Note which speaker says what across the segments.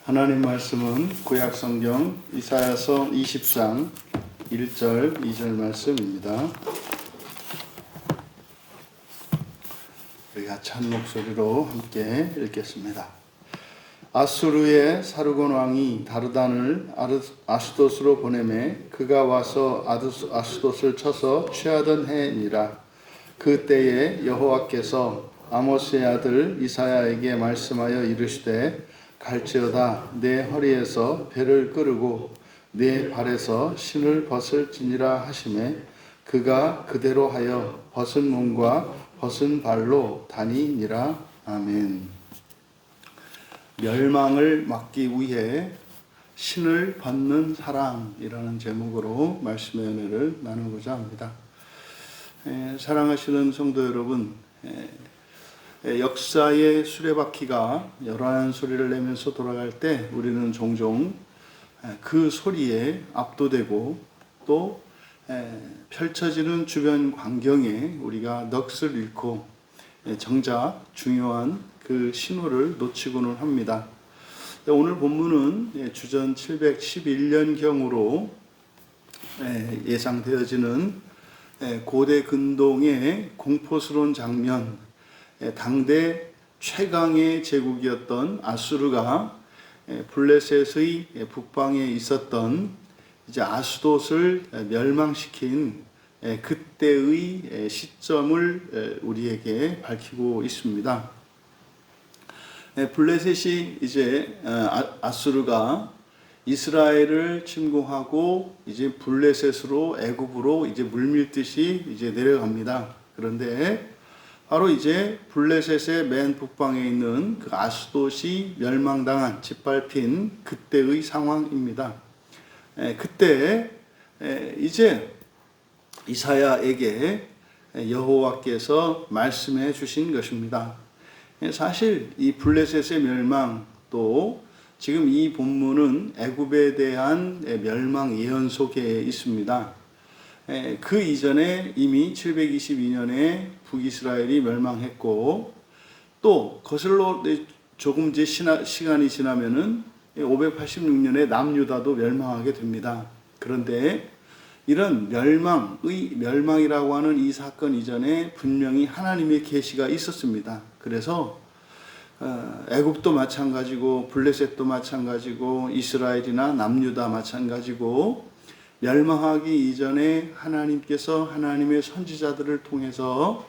Speaker 1: 하나님 말씀은 구약 성경 이사야서 20장 1절 2절 말씀입니다. 우리가 찬 목소리로 함께 읽겠습니다. 아수르의 사르곤 왕이 다르단을 아스돗으로 보내매 그가 와서 아스돗을 쳐서 취하던 해니라. 그 때에 여호와께서 아모스의 아들 이사야에게 말씀하여 이르시되 갈지어다 내 허리에서 배를 끄르고 내 발에서 신을 벗을지니라 하시매 그가 그대로 하여 벗은 몸과 벗은 발로 다니니라. 아멘. 멸망을 막기 위해 신을 벗는 사랑이라는 제목으로 말씀의 은혜를 나누고자 합니다. 사랑하시는 성도 여러분, 역사의 수레바퀴가 열화한 소리를 내면서 돌아갈 때 우리는 종종 그 소리에 압도되고 또 펼쳐지는 주변 광경에 우리가 넋을 잃고 정작 중요한 그 신호를 놓치고는 합니다. 오늘 본문은 주전 711년경으로 예상되어지는 고대 근동의 공포스러운 장면, 당대 최강의 제국이었던 아수르가 블레셋의 북방에 있었던 이제 아스돗을 멸망시킨 그때의 시점을 우리에게 밝히고 있습니다. 블레셋이 이제 아수르가 이스라엘을 침공하고 이제 블레셋으로 애굽으로 이제 물밀듯이 이제 내려갑니다. 그런데 바로 이제 블레셋의 맨 북방에 있는 그 아스돗이 멸망당한 짓밟힌 그때의 상황입니다. 그때 이제 이사야에게 여호와께서 말씀해 주신 것입니다. 사실 이 블레셋의 멸망 또 지금 이 본문은 애굽에 대한 멸망 예언 속에 있습니다. 그 이전에 이미 722년에 북이스라엘이 멸망했고 또 거슬러 조금 이제 시간이 지나면은 586년에 남유다도 멸망하게 됩니다. 그런데 이런 멸망이라고 하는 이 사건 이전에 분명히 하나님의 계시가 있었습니다. 그래서 애굽도 마찬가지고 블레셋도 마찬가지고 이스라엘이나 남유다 마찬가지고 멸망하기 이전에 하나님께서 하나님의 선지자들을 통해서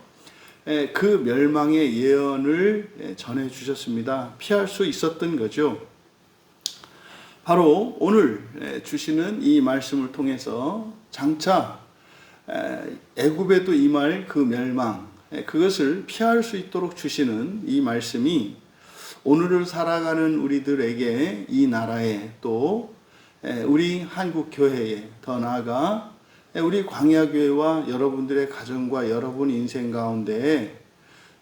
Speaker 1: 그 멸망의 예언을 전해 주셨습니다. 피할 수 있었던 거죠. 바로 오늘 주시는 이 말씀을 통해서 장차 애굽에도 임할 그 멸망, 그것을 피할 수 있도록 주시는 이 말씀이 오늘을 살아가는 우리들에게 이 나라에 또 우리 한국 교회에 더 나아가 우리 광야교회와 여러분들의 가정과 여러분 인생 가운데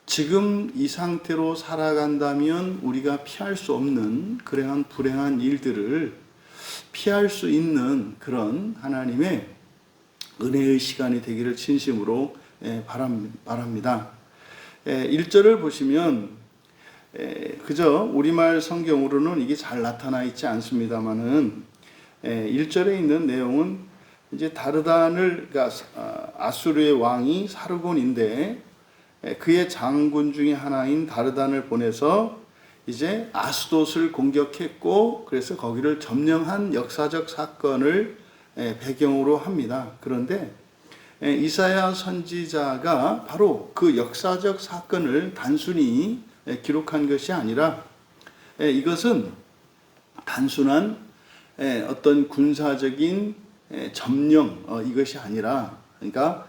Speaker 1: 지금 이 상태로 살아간다면 우리가 피할 수 없는 그러한 불행한 일들을 피할 수 있는 그런 하나님의 은혜의 시간이 되기를 진심으로 바랍니다. 1절을 보시면 그저 우리말 성경으로는 이게 잘 나타나 있지 않습니다만은 1절에 있는 내용은 이제 다르단을, 그러니까 아수르의 왕이 사르곤인데 그의 장군 중에 하나인 다르단을 보내서 이제 아스돗을 공격했고 그래서 거기를 점령한 역사적 사건을 배경으로 합니다. 그런데 이사야 선지자가 바로 그 역사적 사건을 단순히 기록한 것이 아니라 이것은 단순한 어떤 군사적인 점령 이것이 아니라 그러니까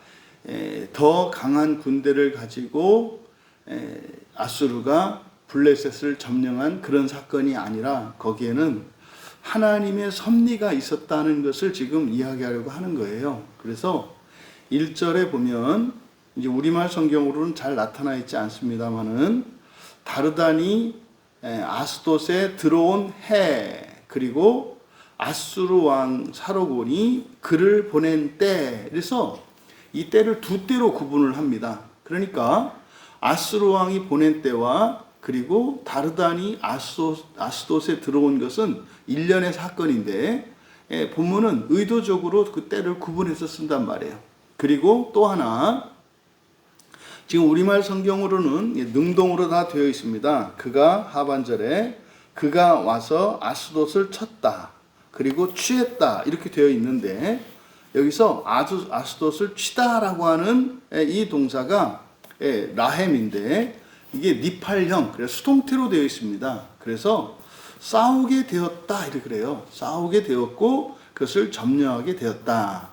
Speaker 1: 더 강한 군대를 가지고 아수르가 블레셋을 점령한 그런 사건이 아니라 거기에는 하나님의 섭리가 있었다는 것을 지금 이야기하려고 하는 거예요. 그래서 1절에 보면 이제 우리말 성경으로는 잘 나타나 있지 않습니다만은 다르단이 아스돗에 들어온 해 그리고 아수르 왕 사르곤이 그를 보낸 때, 그래서 이 때를 두 때로 구분을 합니다. 그러니까 아수르 왕이 보낸 때와 그리고 다르다니 아스돗에 들어온 것은 일련의 사건인데 본문은 의도적으로 그 때를 구분해서 쓴단 말이에요. 그리고 또 하나, 지금 우리말 성경으로는 능동으로 다 되어 있습니다. 그가 하반절에 그가 와서 아스돗을 쳤다. 그리고 취했다. 이렇게 되어 있는데 여기서 아스돗을 치다라고 하는 이 동사가 라햄인데 이게 니팔형, 그래서 수동태로 되어 있습니다. 그래서 싸우게 되었다 이렇게 그래요. 싸우게 되었고 그것을 점령하게 되었다.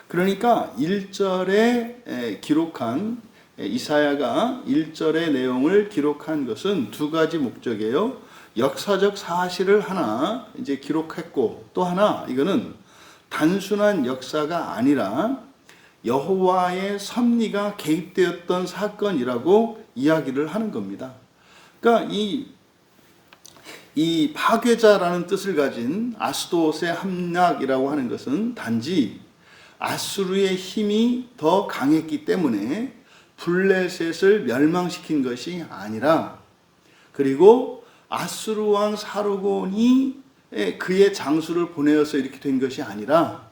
Speaker 1: 그러니까 1절에 기록한 이사야가 1절의 내용을 기록한 것은 두 가지 목적이에요. 역사적 사실을 하나 이제 기록했고 또 하나 이거는 단순한 역사가 아니라 여호와의 섭리가 개입되었던 사건이라고 이야기를 하는 겁니다. 그러니까 이 파괴자라는 뜻을 가진 아스돗의 함락이라고 하는 것은 단지 아수르의 힘이 더 강했기 때문에 블레셋을 멸망시킨 것이 아니라, 그리고 아수르 왕 사르곤이 그의 장수를 보내어서 이렇게 된 것이 아니라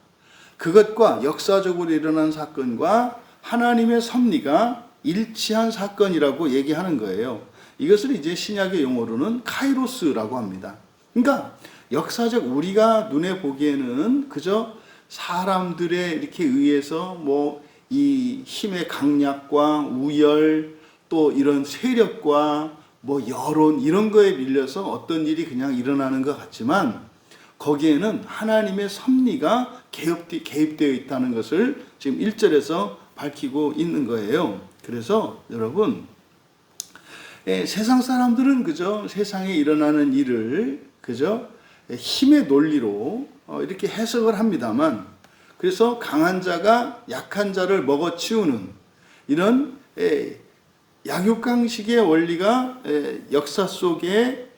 Speaker 1: 그것과 역사적으로 일어난 사건과 하나님의 섭리가 일치한 사건이라고 얘기하는 거예요. 이것을 이제 신약의 용어로는 카이로스라고 합니다. 그러니까 역사적 우리가 눈에 보기에는 그저 사람들의 이렇게 의해서 이 힘의 강약과 우열 또 이런 세력과 여론 이런 거에 밀려서 어떤 일이 그냥 일어나는 것 같지만 거기에는 하나님의 섭리가 개입되어 있다는 것을 지금 1절에서 밝히고 있는 거예요. 그래서 여러분, 세상 사람들은 그저 세상에 일어나는 일을 그저 힘의 논리로 이렇게 해석을 합니다만, 그래서 강한 자가 약한 자를 먹어치우는 이런 약육강식의 원리가 역사 속에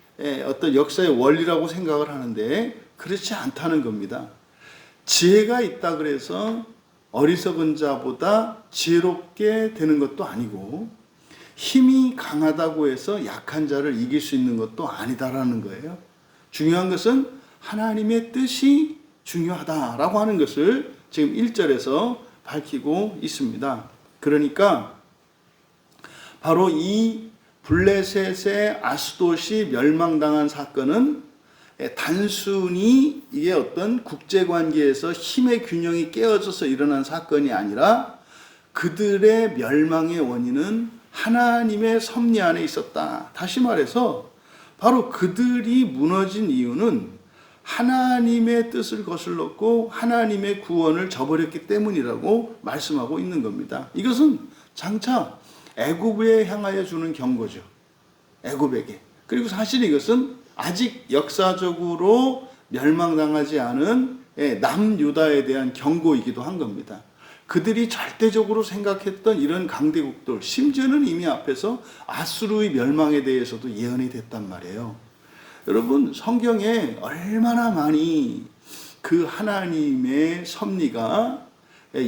Speaker 1: 어떤 역사의 원리라고 생각을 하는데 그렇지 않다는 겁니다. 지혜가 있다 그래서 어리석은 자보다 지혜롭게 되는 것도 아니고 힘이 강하다고 해서 약한 자를 이길 수 있는 것도 아니다라는 거예요. 중요한 것은 하나님의 뜻이 중요하다라고 하는 것을 지금 1절에서 밝히고 있습니다. 그러니까 바로 이 블레셋의 아스돗이 멸망당한 사건은 단순히 이게 어떤 국제관계에서 힘의 균형이 깨어져서 일어난 사건이 아니라 그들의 멸망의 원인은 하나님의 섭리 안에 있었다. 다시 말해서 바로 그들이 무너진 이유는 하나님의 뜻을 거슬렀고 하나님의 구원을 저버렸기 때문이라고 말씀하고 있는 겁니다. 이것은 장차 애굽에 향하여 주는 경고죠. 애굽에게. 그리고 사실 이것은 아직 역사적으로 멸망당하지 않은 남유다에 대한 경고이기도 한 겁니다. 그들이 절대적으로 생각했던 이런 강대국들, 심지어는 이미 앞에서 아수르의 멸망에 대해서도 예언이 됐단 말이에요. 여러분, 성경에 얼마나 많이 그 하나님의 섭리가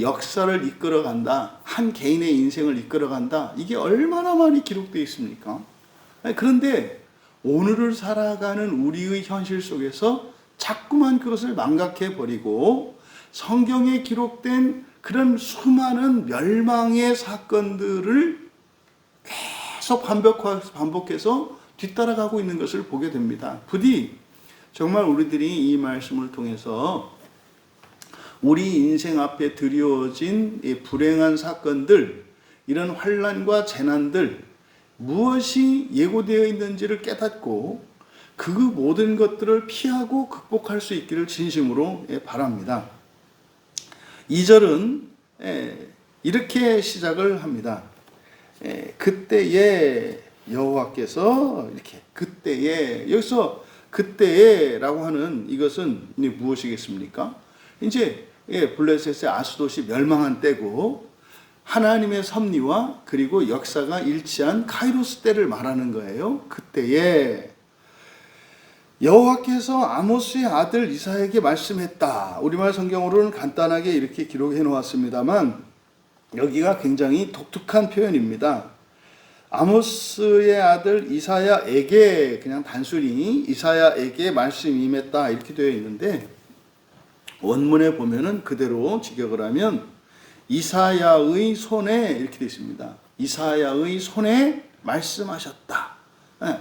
Speaker 1: 역사를 이끌어간다, 한 개인의 인생을 이끌어간다, 이게 얼마나 많이 기록되어 있습니까? 그런데 오늘을 살아가는 우리의 현실 속에서 자꾸만 그것을 망각해버리고 성경에 기록된 그런 수많은 멸망의 사건들을 계속 반복해서 뒤따라가고 있는 것을 보게 됩니다. 부디 정말 우리들이 이 말씀을 통해서 우리 인생 앞에 드리워진 이 불행한 사건들, 이런 환난과 재난들, 무엇이 예고되어 있는지를 깨닫고 그 모든 것들을 피하고 극복할 수 있기를 진심으로 바랍니다. 2절은 이렇게 시작을 합니다. 그때에 여호와께서 이렇게 그때에, 여기서 그때에라고 하는 이것은 무엇이겠습니까? 이제 블레셋의 아스돗이 멸망한 때고 하나님의 섭리와 그리고 역사가 일치한 카이로스 때를 말하는 거예요. 그때에 여호와께서 아모스의 아들 이사야에게 말씀했다. 우리말 성경으로는 간단하게 이렇게 기록해 놓았습니다만 여기가 굉장히 독특한 표현입니다. 아모스의 아들 이사야에게, 그냥 단순히 이사야에게 말씀이 임했다 이렇게 되어 있는데, 원문에 보면은 그대로 직역을 하면 이사야의 손에 이렇게 되어 있습니다. 이사야의 손에 말씀하셨다.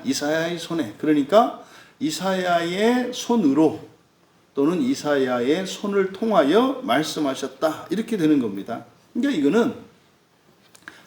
Speaker 1: 이사야의 손에, 그러니까 이사야의 손으로 또는 이사야의 손을 통하여 말씀하셨다 이렇게 되는 겁니다. 그러니까 이거는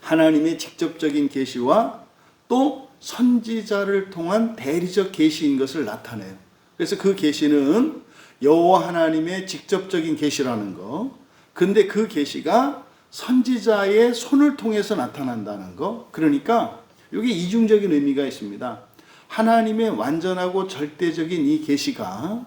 Speaker 1: 하나님의 직접적인 계시와 또 선지자를 통한 대리적 계시인 것을 나타내요. 그래서 그 계시는 여호와 하나님의 직접적인 계시라는 거. 근데 그 계시가 선지자의 손을 통해서 나타난다는 거. 그러니까 이게 이중적인 의미가 있습니다. 하나님의 완전하고 절대적인 이 계시가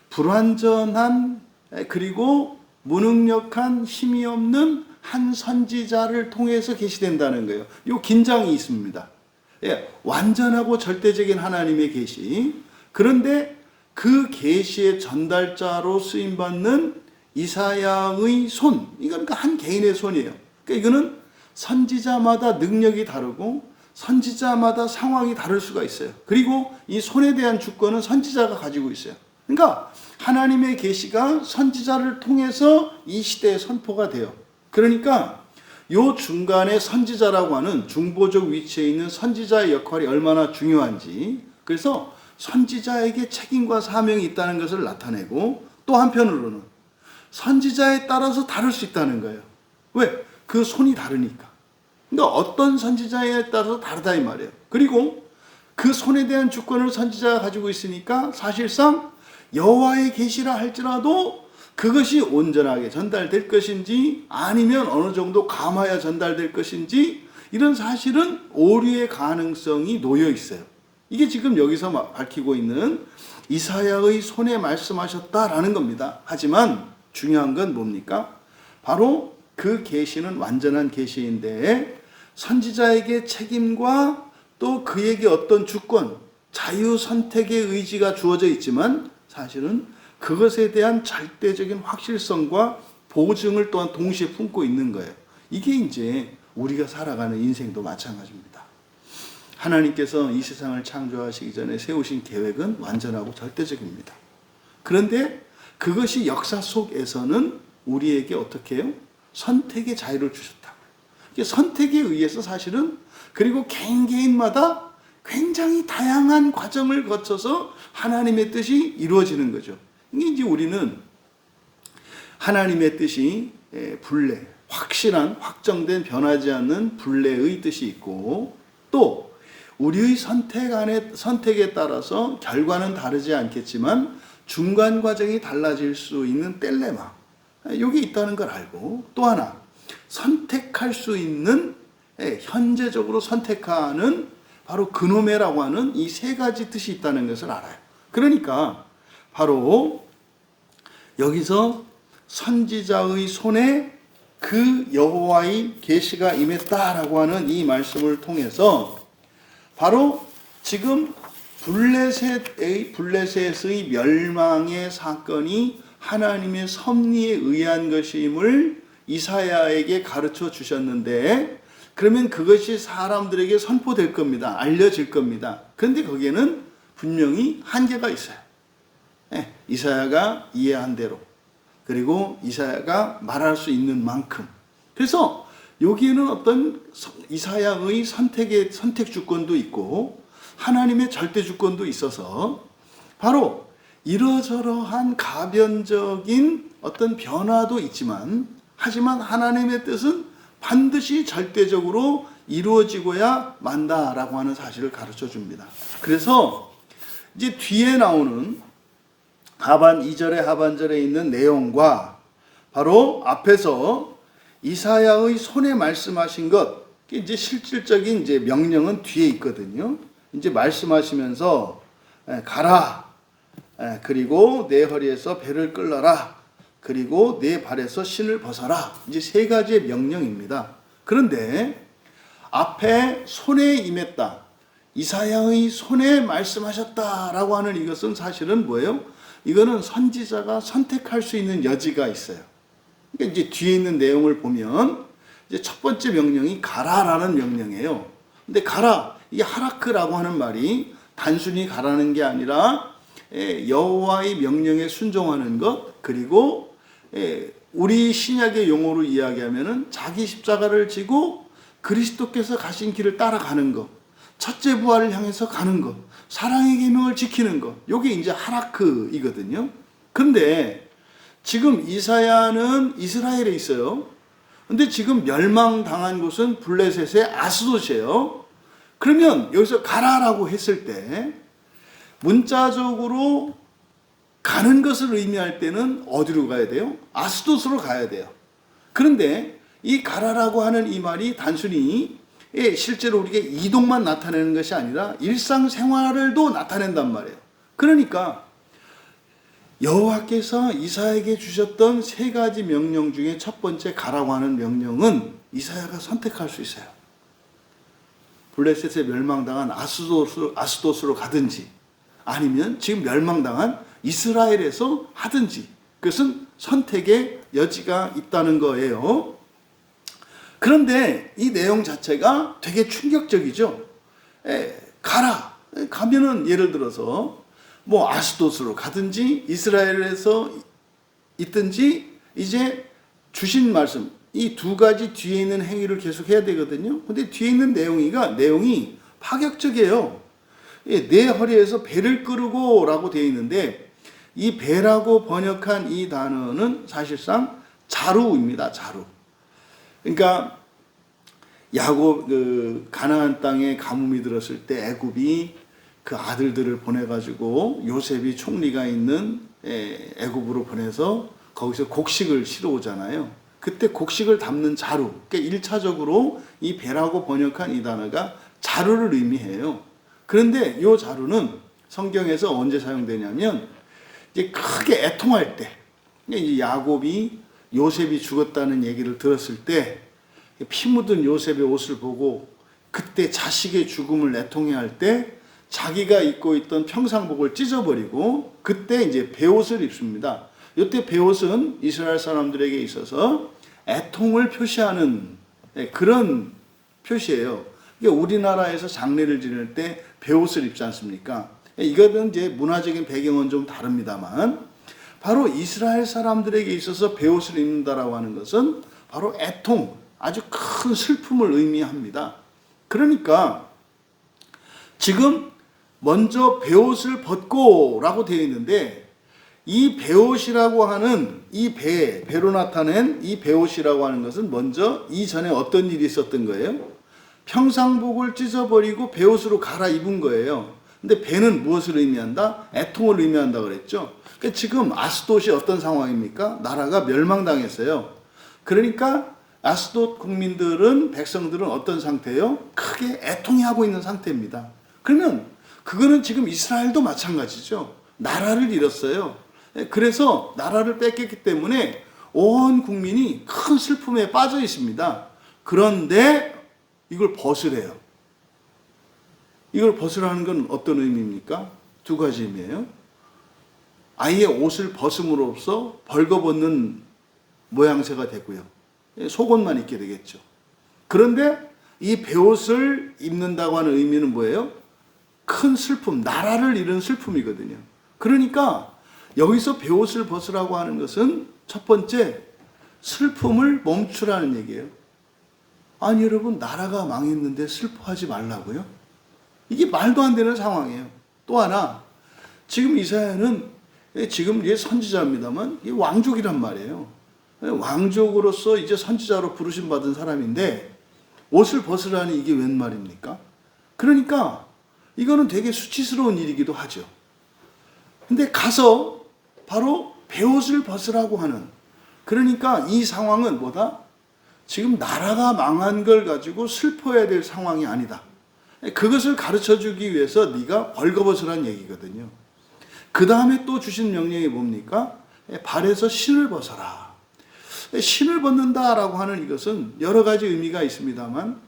Speaker 1: 불완전한 그리고 무능력한 힘이 없는 한 선지자를 통해서 계시된다는 거예요. 이 긴장이 있습니다. 예, 완전하고 절대적인 하나님의 계시. 그런데 그 계시의 전달자로 쓰임 받는 이사야의 손, 이건 그러니까 한 개인의 손이에요. 그러니까 이거는 선지자마다 능력이 다르고 선지자마다 상황이 다를 수가 있어요. 그리고 이 손에 대한 주권은 선지자가 가지고 있어요. 그러니까 하나님의 계시가 선지자를 통해서 이 시대에 선포가 돼요. 그러니까 요 중간에 선지자라고 하는 중보적 위치에 있는 선지자의 역할이 얼마나 중요한지, 그래서 선지자에게 책임과 사명이 있다는 것을 나타내고, 또 한편으로는 선지자에 따라서 다를 수 있다는 거예요. 왜? 그 손이 다르니까. 그러니까 어떤 선지자에 따라서 다르다 이 말이에요. 그리고 그 손에 대한 주권을 선지자가 가지고 있으니까 사실상 여호와의 계시라 할지라도 그것이 온전하게 전달될 것인지 아니면 어느 정도 감하여 전달될 것인지, 이런 사실은 오류의 가능성이 놓여 있어요. 이게 지금 여기서 밝히고 있는 이사야의 손에 말씀하셨다라는 겁니다. 하지만 중요한 건 뭡니까? 바로 그 계시는 완전한 계시인데 선지자에게 책임과 또 그에게 어떤 주권, 자유 선택의 의지가 주어져 있지만 사실은 그것에 대한 절대적인 확실성과 보증을 또한 동시에 품고 있는 거예요. 이게 이제 우리가 살아가는 인생도 마찬가지입니다. 하나님께서 이 세상을 창조하시기 전에 세우신 계획은 완전하고 절대적입니다. 그런데 그것이 역사 속에서는 우리에게 어떻게 해요? 선택의 자유를 주셨다. 선택에 의해서 사실은, 그리고 개인마다 굉장히 다양한 과정을 거쳐서 하나님의 뜻이 이루어지는 거죠. 이게 이제 우리는 하나님의 뜻이 분례, 확실한 확정된 변하지 않는 분례의 뜻이 있고, 또 우리의 선택에 따라서 결과는 다르지 않겠지만 중간 과정이 달라질 수 있는 딜레마, 이게 있다는 걸 알고, 또 하나 선택할 수 있는, 현재적으로 선택하는 바로 그노메라고 하는 이 세 가지 뜻이 있다는 것을 알아요. 그러니까 바로 여기서 선지자의 손에 그 여호와의 계시가 임했다라고 하는 이 말씀을 통해서 바로 지금 블레셋의 멸망의 사건이 하나님의 섭리에 의한 것임을 이사야에게 가르쳐 주셨는데, 그러면 그것이 사람들에게 선포될 겁니다. 알려질 겁니다. 그런데 거기에는 분명히 한계가 있어요. 이사야가 이해한 대로, 그리고 이사야가 말할 수 있는 만큼. 그래서 여기에는 어떤 이사야의 선택 주권도 있고 하나님의 절대 주권도 있어서 바로 이러저러한 가변적인 어떤 변화도 있지만, 하지만 하나님의 뜻은 반드시 절대적으로 이루어지고야 만다라고 하는 사실을 가르쳐 줍니다. 그래서 이제 뒤에 나오는 2절의 하반절에 있는 내용과 바로 앞에서 이사야의 손에 말씀하신 것, 이제 실질적인 이제 명령은 뒤에 있거든요. 이제 말씀하시면서 가라, 그리고 내 허리에서 배를 끌어라, 그리고 내 발에서 신을 벗어라. 이제 세 가지의 명령입니다. 그런데 앞에 손에 임했다, 이사야의 손에 말씀하셨다라고 하는 이것은 사실은 뭐예요? 이거는 선지자가 선택할 수 있는 여지가 있어요. 그러니까 이제 뒤에 있는 내용을 보면 이제 첫 번째 명령이 가라라는 명령이에요. 근데 가라, 이게 하라크라고 하는 말이 단순히 가라는 게 아니라 여호와의 명령에 순종하는 것, 그리고 우리 신약의 용어로 이야기하면은 자기 십자가를 지고 그리스도께서 가신 길을 따라가는 것, 첫째 부활을 향해서 가는 것, 사랑의 계명을 지키는 것, 요게 이제 하라크이거든요. 근데 지금 이사야는 이스라엘에 있어요. 근데 지금 멸망당한 곳은 블레셋의 아스돗이에요. 그러면 여기서 가라라고 했을 때 문자적으로 가는 것을 의미할 때는 어디로 가야 돼요? 아스돗으로 가야 돼요. 그런데 이 가라라고 하는 이 말이 단순히 실제로 우리에게 이동만 나타내는 것이 아니라 일상생활을도 나타낸단 말이에요. 그러니까 여호와께서 이사야에게 주셨던 세 가지 명령 중에 첫 번째 가라고 하는 명령은 이사야가 선택할 수 있어요. 블레셋에 멸망당한 아스돗으로 가든지 아니면 지금 멸망당한 이스라엘에서 하든지, 그것은 선택의 여지가 있다는 거예요. 그런데 이 내용 자체가 되게 충격적이죠. 가라. 가면은 예를 들어서 뭐 아스돗으로 가든지 이스라엘에서 있든지 이제 주신 말씀, 이 두 가지 뒤에 있는 행위를 계속 해야 되거든요. 근데 뒤에 있는 내용이 파격적이에요. 내 허리에서 배를 끌고 라고 되어 있는데 이 배라고 번역한 이 단어는 사실상 자루입니다. 자루. 그러니까 야곱 가나안 땅에 가뭄이 들었을 때 애굽이 그 아들들을 보내가지고 요셉이 총리가 있는 애굽으로 보내서 거기서 곡식을 실어 오잖아요. 그때 곡식을 담는 자루. 그러니까 1차적으로 이 배라고 번역한 이 단어가 자루를 의미해요. 그런데 이 자루는 성경에서 언제 사용되냐면 이제 크게 애통할 때, 이제 야곱이 요셉이 죽었다는 얘기를 들었을 때 피 묻은 요셉의 옷을 보고 그때 자식의 죽음을 애통해할 때 자기가 입고 있던 평상복을 찢어버리고 그때 이제 베옷을 입습니다. 이때 베옷은 이스라엘 사람들에게 있어서 애통을 표시하는 그런 표시예요. 우리나라에서 장례를 지낼 때 베옷을 입지 않습니까? 이거는 이제 문화적인 배경은 좀 다릅니다만 바로 이스라엘 사람들에게 있어서 베옷을 입는다라고 하는 것은 바로 애통, 아주 큰 슬픔을 의미합니다. 그러니까 지금 먼저 베옷을 벗고라고 되어 있는데 이 베옷이라고 하는 이 배로 나타낸 이 베옷이라고 하는 것은 먼저 이전에 어떤 일이 있었던 거예요? 평상복을 찢어버리고 베옷으로 갈아입은 거예요. 근데 배는 무엇을 의미한다? 애통을 의미한다 그랬죠. 그러니까 지금 아스돗이 어떤 상황입니까? 나라가 멸망당했어요. 그러니까 아스돗 국민들은, 백성들은 어떤 상태예요? 크게 애통해하고 있는 상태입니다. 그러면 그거는 지금 이스라엘도 마찬가지죠. 나라를 잃었어요. 그래서 나라를 뺏겼기 때문에 온 국민이 큰 슬픔에 빠져 있습니다. 그런데 이걸 벗으래요. 이걸 벗으라는 건 어떤 의미입니까? 두 가지 의미예요. 아예 옷을 벗음으로써 벌거벗는 모양새가 되고요. 속옷만 입게 되겠죠. 그런데 이 베옷을 입는다고 하는 의미는 뭐예요? 큰 슬픔, 나라를 잃은 슬픔이거든요. 그러니까 여기서 베옷을 벗으라고 하는 것은 첫 번째 슬픔을 멈추라는 얘기예요. 아니 여러분, 나라가 망했는데 슬퍼하지 말라고요? 이게 말도 안 되는 상황이에요. 또 하나, 지금 이사야는 지금 이제 선지자입니다만 왕족이란 말이에요. 왕족으로서 이제 선지자로 부르심 받은 사람인데 옷을 벗으라니 이게 웬 말입니까? 그러니까 이거는 되게 수치스러운 일이기도 하죠. 근데 가서 바로 베옷을 벗으라고 하는, 그러니까 이 상황은 뭐다? 지금 나라가 망한 걸 가지고 슬퍼해야 될 상황이 아니다. 그것을 가르쳐 주기 위해서 네가 벌거벗으라는 얘기거든요. 그 다음에 또 주신 명령이 뭡니까? 발에서 신을 벗어라. 신을 벗는다라고 하는 이것은 여러 가지 의미가 있습니다만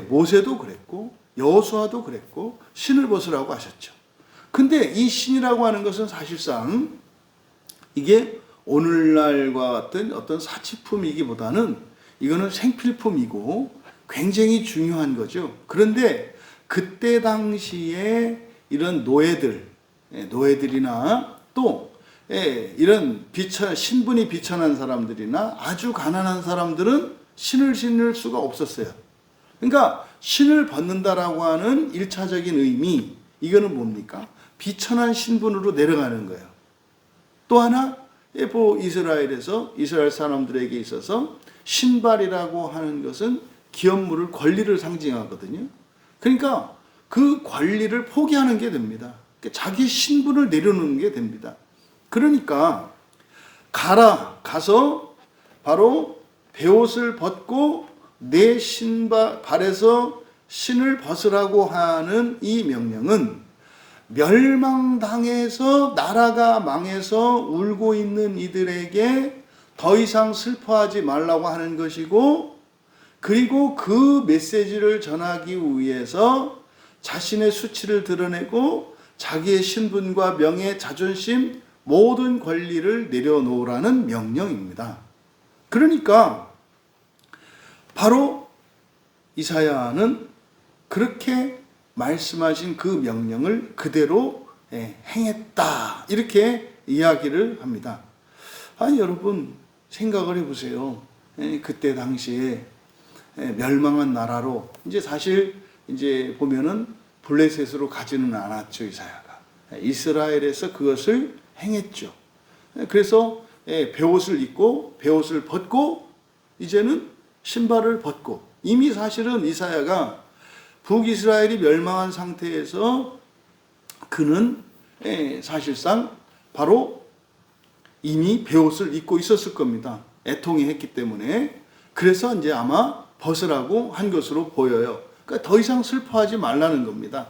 Speaker 1: 모세도 그랬고 여호수아도 그랬고 신을 벗으라고 하셨죠. 근데 이 신이라고 하는 것은 사실상 이게 오늘날과 같은 어떤 사치품이기보다는 이거는 생필품이고 굉장히 중요한 거죠. 그런데 그때 당시에 이런 노예들이나 또 이런 신분이 비천한 사람들이나 아주 가난한 사람들은 신을 신을 수가 없었어요. 그러니까 신을 벗는다라고 하는 1차적인 의미, 이거는 뭡니까? 비천한 신분으로 내려가는 거예요. 또 하나, 이스라엘 사람들에게 있어서 신발이라고 하는 것은 기업물을, 권리를 상징하거든요. 그러니까 그 권리를 포기하는 게 됩니다. 자기 신분을 내려놓는 게 됩니다. 그러니까 가서 바로 베옷을 벗고 내 발에서 신을 벗으라고 하는 이 명령은 멸망당해서 나라가 망해서 울고 있는 이들에게 더 이상 슬퍼하지 말라고 하는 것이고, 그리고 그 메시지를 전하기 위해서 자신의 수치를 드러내고 자기의 신분과 명예, 자존심, 모든 권리를 내려놓으라는 명령입니다. 그러니까 바로 이사야는 그렇게 말씀하신 그 명령을 그대로 행했다, 이렇게 이야기를 합니다. 아니, 여러분 생각을 해보세요. 그때 당시에 멸망한 나라로 사실 보면은 블레셋으로 가지는 않았죠, 이사야가. 이스라엘에서 그것을 행했죠. 그래서 베옷을 입고 베옷을 벗고 이제는 신발을 벗고, 이미 사실은 이사야가 북이스라엘이 멸망한 상태에서 그는 사실상 바로 이미 베옷을 입고 있었을 겁니다. 애통해 했기 때문에. 그래서 아마 벗으라고 한 것으로 보여요. 그러니까 더 이상 슬퍼하지 말라는 겁니다.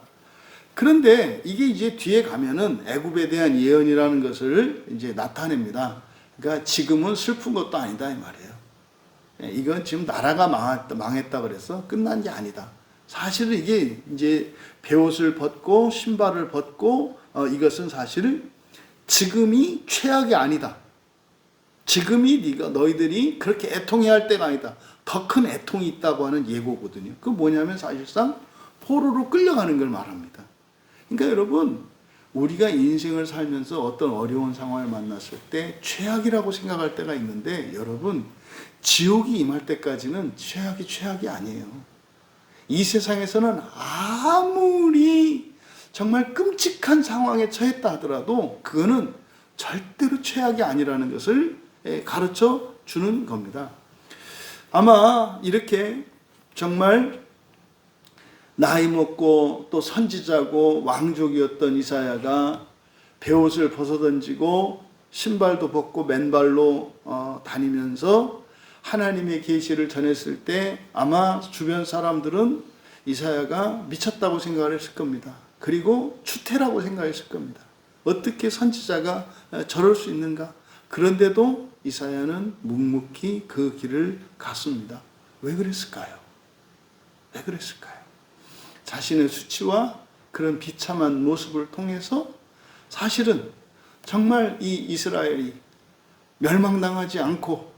Speaker 1: 그런데 이게 뒤에 가면은 애굽에 대한 예언이라는 것을 나타냅니다. 그러니까 지금은 슬픈 것도 아니다, 이 말이에요. 이건 지금 나라가 망했다 그래서 끝난 게 아니다. 사실은 이게 베옷을 벗고 신발을 벗고 이것은 사실 지금이 최악이 아니다. 지금이 너희들이 그렇게 애통해야 할 때가 아니다. 더 큰 애통이 있다고 하는 예고거든요. 그 뭐냐면 사실상 포로로 끌려가는 걸 말합니다. 그러니까 여러분, 우리가 인생을 살면서 어떤 어려운 상황을 만났을 때 최악이라고 생각할 때가 있는데, 여러분 지옥이 임할 때까지는 최악이 아니에요. 이 세상에서는 아무리 정말 끔찍한 상황에 처했다 하더라도 그거는 절대로 최악이 아니라는 것을 가르쳐 주는 겁니다. 아마 이렇게 정말 나이 먹고 또 선지자고 왕족이었던 이사야가 베옷을 벗어던지고 신발도 벗고 맨발로 다니면서 하나님의 계시를 전했을 때 아마 주변 사람들은 이사야가 미쳤다고 생각을 했을 겁니다. 그리고 추태라고 생각했을 겁니다. 어떻게 선지자가 저럴 수 있는가? 그런데도 이사야는 묵묵히 그 길을 갔습니다. 왜 그랬을까요? 왜 그랬을까요? 자신의 수치와 그런 비참한 모습을 통해서 사실은 정말 이 이스라엘이 멸망당하지 않고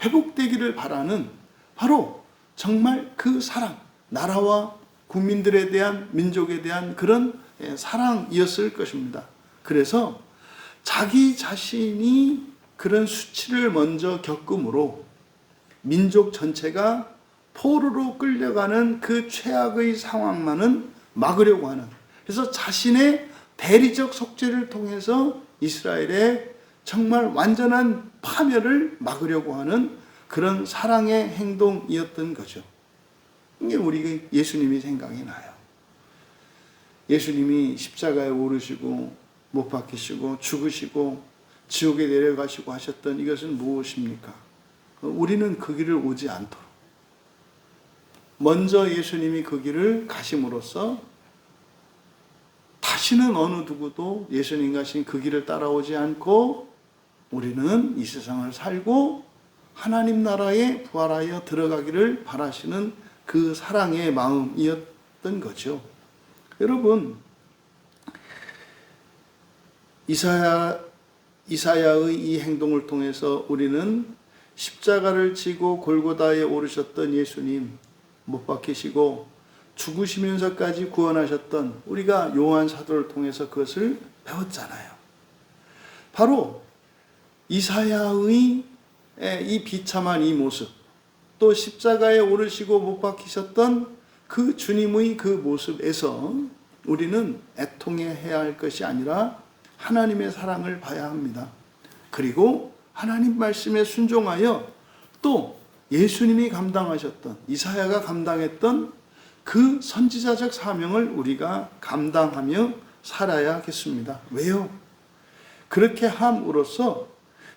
Speaker 1: 회복되기를 바라는 바로 정말 그 사랑, 나라와 국민들에 대한, 민족에 대한 그런 사랑이었을 것입니다. 그래서 자기 자신이 그런 수치를 먼저 겪음으로 민족 전체가 포로로 끌려가는 그 최악의 상황만은 막으려고 하는, 그래서 자신의 대리적 속죄를 통해서 이스라엘의 정말 완전한 파멸을 막으려고 하는 그런 사랑의 행동이었던 거죠. 이게 우리 예수님이 생각이 나요. 예수님이 십자가에 오르시고 못 박히시고 죽으시고 지옥에 내려가시고 하셨던 이것은 무엇입니까? 우리는 그 길을 오지 않도록 먼저 예수님이 그 길을 가심으로써 다시는 어느 누구도 예수님 가신 그 길을 따라오지 않고 우리는 이 세상을 살고 하나님 나라에 부활하여 들어가기를 바라시는 그 사랑의 마음이었던 거죠. 여러분, 이사야의 이 행동을 통해서 우리는 십자가를 지고 골고다에 오르셨던 예수님, 못 박히시고 죽으시면서까지 구원하셨던 우리가 요한 사도를 통해서 그것을 배웠잖아요. 바로 이사야의 이 비참한 이 모습, 또 십자가에 오르시고 못 박히셨던 그 주님의 그 모습에서 우리는 애통해야 할 것이 아니라 하나님의 사랑을 봐야 합니다. 그리고 하나님 말씀에 순종하여 또 예수님이 감당하셨던, 이사야가 감당했던 그 선지자적 사명을 우리가 감당하며 살아야겠습니다. 왜요? 그렇게 함으로써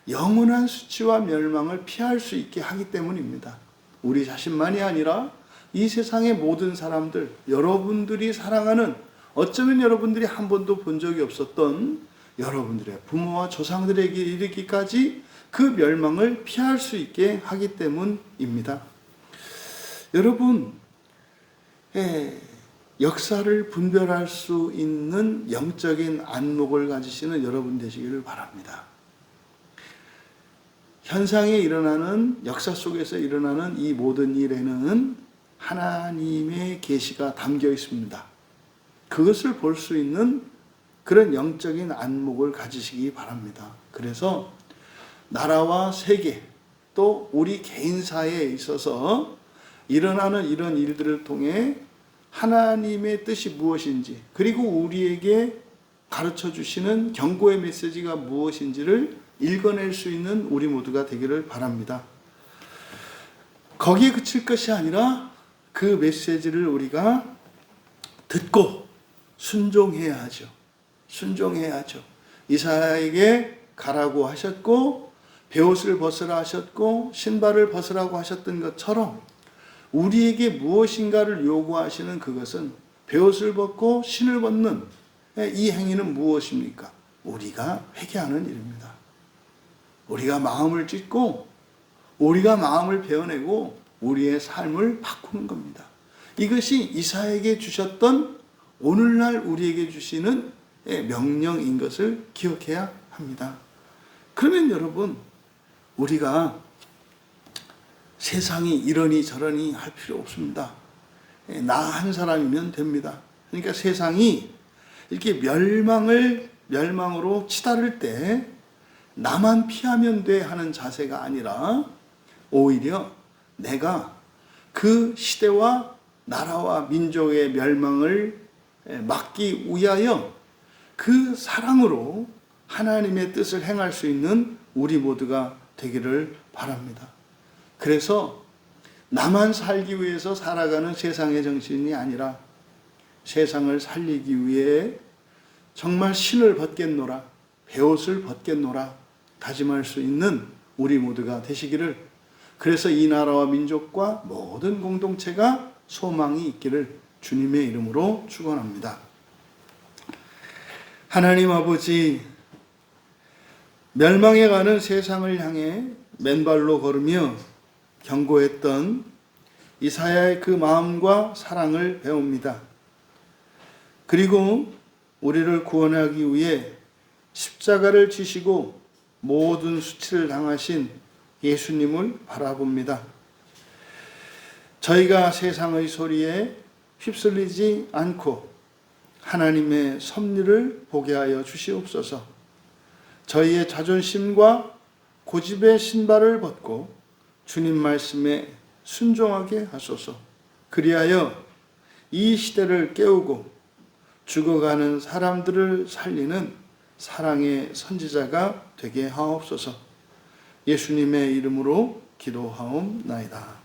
Speaker 1: 영원한 수치와 멸망을 피할 수 있게 하기 때문입니다. 우리 자신만이 아니라 이 세상의 모든 사람들, 여러분들이 사랑하는, 어쩌면 여러분들이 한 번도 본 적이 없었던 여러분들의 부모와 조상들에게 이르기까지 그 멸망을 피할 수 있게 하기 때문입니다. 여러분, 역사를 분별할 수 있는 영적인 안목을 가지시는 여러분 되시기를 바랍니다. 현상에 일어나는, 역사 속에서 일어나는 이 모든 일에는 하나님의 계시가 담겨 있습니다. 그것을 볼 수 있는 그런 영적인 안목을 가지시기 바랍니다. 그래서 나라와 세계, 또 우리 개인사에 있어서 일어나는 이런 일들을 통해 하나님의 뜻이 무엇인지, 그리고 우리에게 가르쳐 주시는 경고의 메시지가 무엇인지를 읽어낼 수 있는 우리 모두가 되기를 바랍니다. 거기에 그칠 것이 아니라 그 메시지를 우리가 듣고 순종해야 하죠. 순종해야죠. 이사야에게 가라고 하셨고 베옷을 벗으라 하셨고 신발을 벗으라고 하셨던 것처럼 우리에게 무엇인가를 요구하시는 그것은 베옷을 벗고 신을 벗는 이 행위는 무엇입니까? 우리가 회개하는 일입니다. 우리가 마음을 찢고 우리가 마음을 베어내고 우리의 삶을 바꾸는 겁니다. 이것이 이사야에게 주셨던 오늘날 우리에게 주시는 명령인 것을 기억해야 합니다. 그러면 여러분, 우리가 세상이 이러니 저러니 할 필요 없습니다. 나 한 사람이면 됩니다. 그러니까 세상이 이렇게 멸망으로 치달을 때 나만 피하면 돼 하는 자세가 아니라 오히려 내가 그 시대와 나라와 민족의 멸망을 막기 위하여 그 사랑으로 하나님의 뜻을 행할 수 있는 우리 모두가 되기를 바랍니다. 그래서 나만 살기 위해서 살아가는 세상의 정신이 아니라 세상을 살리기 위해 정말 신을 벗겠노라, 베옷을 벗겠노라 다짐할 수 있는 우리 모두가 되시기를, 그래서 이 나라와 민족과 모든 공동체가 소망이 있기를 주님의 이름으로 축원합니다. 하나님 아버지, 멸망해 가는 세상을 향해 맨발로 걸으며 경고했던 이사야의 그 마음과 사랑을 배웁니다. 그리고 우리를 구원하기 위해 십자가를 지시고 모든 수치를 당하신 예수님을 바라봅니다. 저희가 세상의 소리에 휩쓸리지 않고 하나님의 섭리를 보게 하여 주시옵소서. 저희의 자존심과 고집의 신발을 벗고 주님 말씀에 순종하게 하소서. 그리하여 이 시대를 깨우고 죽어가는 사람들을 살리는 사랑의 선지자가 되게 하옵소서. 예수님의 이름으로 기도하옵나이다.